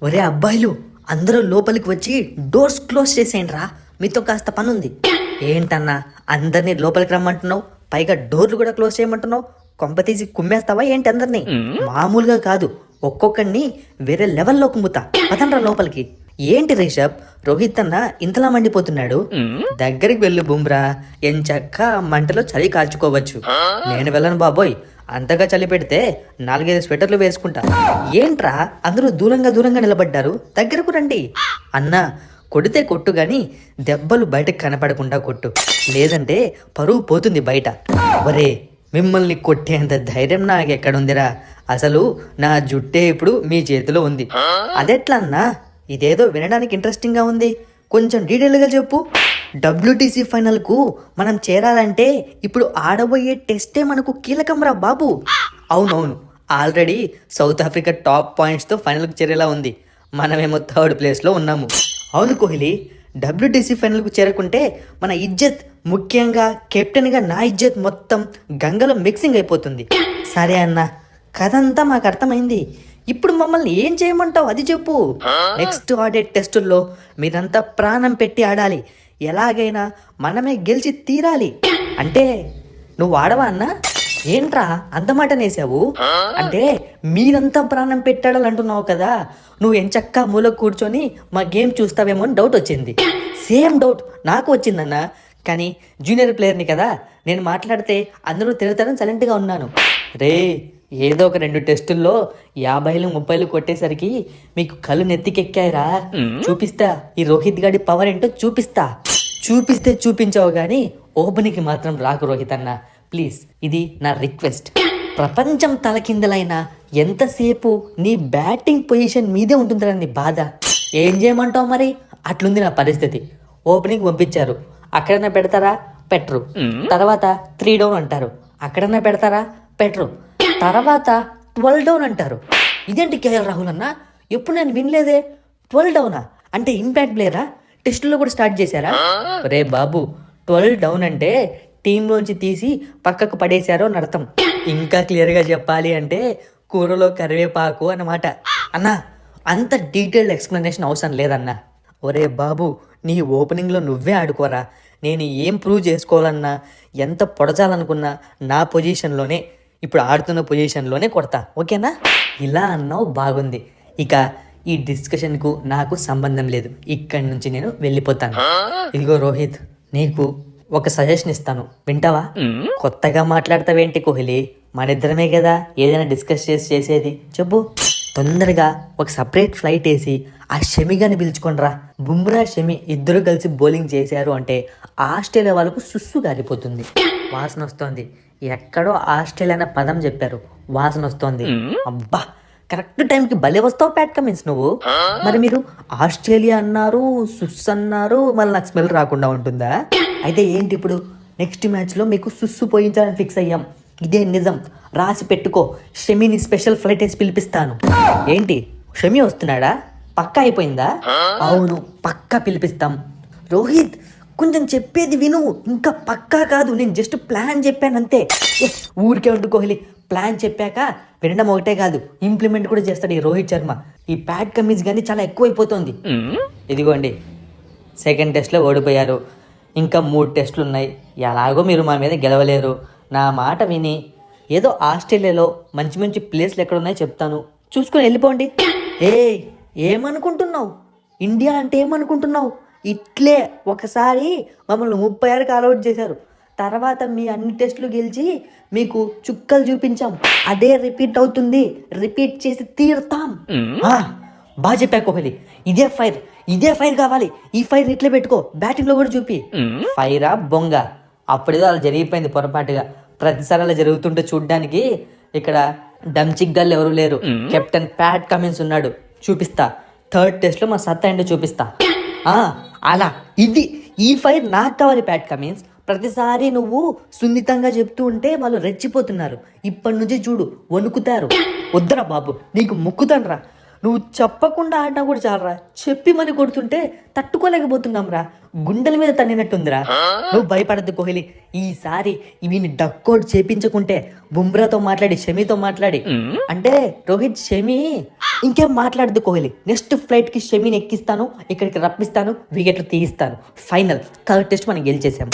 ఒరే అబ్బాయిలు, అందరూ లోపలికి వచ్చి డోర్స్ క్లోజ్ చేసేయండి రా, మీతో కాస్త పని ఉంది. ఏంటన్నా అందరినీ లోపలికి రమ్మంటున్నావు, పైగా డోర్లు కూడా క్లోజ్ చేయమంటున్నావు? కొంప తీసి కుమ్మేస్తావా ఏంటి అందరినీ? మామూలుగా కాదు, ఒక్కొక్కడిని వేరే లెవెల్లో కుమ్ముతా. పదండ్రా లోపలికి. ఏంటి రిషబ్, రోహిత్ అన్న ఇంతలా మండిపోతున్నాడు? దగ్గరికి వెళ్ళు బుమ్రా, ఎంచక్క మంటలో చలి కాల్చుకోవచ్చు. నేను వెళ్ళను బాబోయ్, అంతగా చలి పెడితే 4-5 స్వెటర్లు వేసుకుంటా. ఏంట్రా అందరూ దూరంగా దూరంగా నిలబడ్డారు, దగ్గరకు రండి. అన్నా, కొడితే కొట్టు గాని దెబ్బలు బయటకు కనపడకుండా కొట్టు, లేదంటే పరువు పోతుంది బయట. ఒరే, మిమ్మల్ని కొట్టేంత ధైర్యం నాకెక్కడుందిరా? అసలు నా జుట్టే ఇప్పుడు మీ చేతిలో ఉంది. అదెట్లా అన్నా? ఇదేదో వినడానికి ఇంట్రెస్టింగ్గా ఉంది, కొంచెం డీటెయిల్గా చెప్పు. WTC ఫైనల్కు మనం చేరాలంటే ఇప్పుడు ఆడబోయే టెస్టే మనకు కీలకంరా బాబు. అవునవును, ఆల్రెడీ సౌత్ ఆఫ్రికా టాప్ పాయింట్స్తో ఫైనల్కి చేరేలా ఉంది, మనమేమో 3rd ప్లేస్లో ఉన్నాము. అవును కోహ్లీ, WTC ఫైనల్కు చేరకుంటే మన ఇజ్జత్, ముఖ్యంగా కెప్టెన్గా నా ఇజ్జత్ మొత్తం గంగలో మిక్సింగ్ అయిపోతుంది. సరే అన్న, కథంతా మాకు అర్థమైంది. ఇప్పుడు మమ్మల్ని ఏం చేయమంటావు అది చెప్పు. నెక్స్ట్ ఆడే టెస్టుల్లో మీరంతా ప్రాణం పెట్టి ఆడాలి, ఎలాగైనా మనమే గెలిచి తీరాలి. అంటే నువ్వు ఆడవా అన్నా? ఏంట్రా అంతమాట నేసావు? అంటే మీరంతా ప్రాణం పెట్టాడాలంటున్నావు కదా, నువ్వు ఎంచక్కా మూల కూర్చొని మా గేమ్ చూస్తావేమో అని డౌట్ వచ్చింది. సేమ్ డౌట్ నాకు వచ్చిందన్నా, కానీ జూనియర్ ప్లేయర్ని కదా, నేను మాట్లాడితే అందరూ తిడతారని సైలెంట్గా ఉన్నాను. రే, ఏదో ఒక 2 టెస్టుల్లో 50లు 30లు కొట్టేసరికి మీకు కళ్ళు నెత్తికెక్కాయిరా. చూపిస్తా ఈ రోహిత్ గాడి పవర్ ఏంటో చూపిస్తా. చూపిస్తే చూపించావు కానీ ఓపెనింగ్కి మాత్రం రాకు రోహిత్ అన్న, ప్లీజ్, ఇది నా రిక్వెస్ట్. ప్రపంచం తలకిందలైనా ఎంతసేపు నీ బ్యాటింగ్ పొజిషన్ మీదే ఉంటుందిరా నీ బాధ. ఏం చేయమంటావు మరి? అట్లుంది నా పరిస్థితి. ఓపెనింగ్ పంపించారు, అక్కడన్నా పెడతారా? పెట్టరు. తర్వాత 3 డౌన్ అంటారు, అక్కడన్నా పెడతారా? పెట్టరు. తర్వాత 12 డౌన్ అంటారు. ఇదేంటి కేఎల్ రాహుల్ అన్న, ఎప్పుడు నేను వినలేదే. 12 డౌనా అంటే ఇంపాక్ట్ ప్లేయరా? టెస్టులో కూడా స్టార్ట్ చేశారా? రే బాబు, 12 డౌన్ అంటే టీంలోంచి తీసి పక్కకు పడేశారో అని అర్థం. ఇంకా క్లియర్గా చెప్పాలి అంటే కూరలో కరివేపాకు అన్నమాట. అన్నా, అంత డీటెయిల్డ్ ఎక్స్ప్లెనేషన్ అవసరం లేదన్నా. ఒరే బాబు, నీ ఓపెనింగ్లో నువ్వే ఆడుకోరా. నేను ఏం ప్రూవ్ చేసుకోవాలన్నా, ఎంత పొడచాలనుకున్నా నా పొజిషన్లోనే, ఇప్పుడు ఆడుతున్న పొజిషన్లోనే కొడతా, ఓకేనా? ఇలా అన్నావు, బాగుంది. ఇక ఈ డిస్కషన్కు నాకు సంబంధం లేదు, ఇక్కడి నుంచి నేను వెళ్ళిపోతాను. ఇదిగో రోహిత్, నీకు ఒక సజెషన్ ఇస్తాను, వింటావా? కొత్తగా మాట్లాడతావేంటి కోహ్లీ, మనిద్దరమే కదా ఏదైనా డిస్కస్ చేసేది, చెప్పు. తొందరగా ఒక సపరేట్ ఫ్లైట్ వేసి ఆ షమిగాని పిలుచుకోండిరా. బుమ్రా, షమి ఇద్దరు కలిసి బౌలింగ్ చేశారు అంటే ఆస్ట్రేలియా వాళ్ళకు సుస్సు గారిపోతుంది. వాసన వస్తోంది, ఎక్కడో ఆస్ట్రేలియా అనే పదం చెప్పారు, వాసన వస్తోంది. అబ్బా, కరెక్ట్ టైంకి భలే వస్తావు ప్యాట్ కమిన్స్ నువ్వు. మరి మీరు ఆస్ట్రేలియా అన్నారు, సుస్సు అన్నారు, మళ్ళీ నాకు స్మెల్ రాకుండా ఉంటుందా? అయితే ఏంటి ఇప్పుడు? నెక్స్ట్ మ్యాచ్లో మీకు సుస్సు పోయించాలని ఫిక్స్ అయ్యాం, ఇదే నిజం, రాసి పెట్టుకో. షమిని స్పెషల్ ఫ్లైట్ వేసి పిలిపిస్తాను. ఏంటి, షమి వస్తున్నాడా? పక్కా అయిపోయిందా? అవును, పక్కా పిలిపిస్తాం. రోహిత్, కొంచెం చెప్పేది విను, ఇంకా పక్కా కాదు, నేను జస్ట్ ప్లాన్ చెప్పానంతే. ఊరికే ఉండు కోహ్లీ, ప్లాన్ చెప్పాక వినడం ఒకటే కాదు, ఇంప్లిమెంట్ కూడా చేస్తాడు ఈ రోహిత్ శర్మ. ఈ ప్యాట్ కమిన్స్ కానీ చాలా ఎక్కువైపోతుంది. ఇదిగోండి, 2nd టెస్ట్లో ఓడిపోయారు, ఇంకా 3 టెస్టులు ఉన్నాయి. ఎలాగో మీరు మా మీద గెలవలేరు. నా మాట విని ఏదో ఆస్ట్రేలియాలో మంచి మంచి ప్లేస్లు ఎక్కడ ఉన్నాయో చెప్తాను, చూసుకొని వెళ్ళిపోండి. ఏమనుకుంటున్నావు? ఇండియా అంటే ఏమనుకుంటున్నావు? ఇట్లే ఒకసారి మమ్మల్ని 36కి ఆల్అౌట్ చేశారు, తర్వాత మీ అన్ని టెస్టులు గెలిచి మీకు చుక్కలు చూపించాం. అదే రిపీట్ అవుతుంది, రిపీట్ చేసి తీరుతాం. బాగా చెప్పా కోహ్లీ, ఇదే ఫైర్ కావాలి. ఈ ఫైర్ ఇట్లే పెట్టుకో, బ్యాటింగ్లో కూడా చూపి. ఫైరా బొంగ, అప్పుడేదో అలా జరిగిపోయింది పొరపాటుగా. ప్రతిసారి అలా జరుగుతుంటే చూడ్డానికి ఇక్కడ డంచిగ్గాళ్ళు ఎవరు లేరు, కెప్టెన్ ప్యాట్ కమిన్స్ ఉన్నాడు, చూపిస్తా. 3rd టెస్ట్లో మా సత్తా ఏంటో చూపిస్తా. అలా ఇది ఈ ఫైర్ నాకు కావాలి ప్యాట్ కమిన్స్. ప్రతిసారి నువ్వు సున్నితంగా చెప్తూ ఉంటే వాళ్ళు రెచ్చిపోతున్నారు. ఇప్పటి నుంచి చూడు, వణుకుతారు. వద్దురా బాబు, నీకు మొక్కుతాను రా. నువ్వు చెప్పకుండా ఆడినా కూడా చాలరా, చెప్పి మరి కొడుతుంటే తట్టుకోలేకపోతున్నాం రా. గుండెల మీద తన్నినట్టుందిరా. నువ్వు భయపడద్దు కోహ్లీ, ఈసారి వీని డక్కోడ్ చేపించుకుంటే బుమ్రాతో మాట్లాడి షమీతో మాట్లాడి అంటే రోహిత్ షమీ ఇంకేం మాట్లాడద్దు కోహ్లీ, నెక్స్ట్ ఫ్లైట్ కి షమీని ఎక్కిస్తాను, ఇక్కడికి రప్పిస్తాను, వికెట్లు తీయిస్తాను. ఫైనల్ థర్డ్ టెస్ట్ మనం గెలిచేసాం.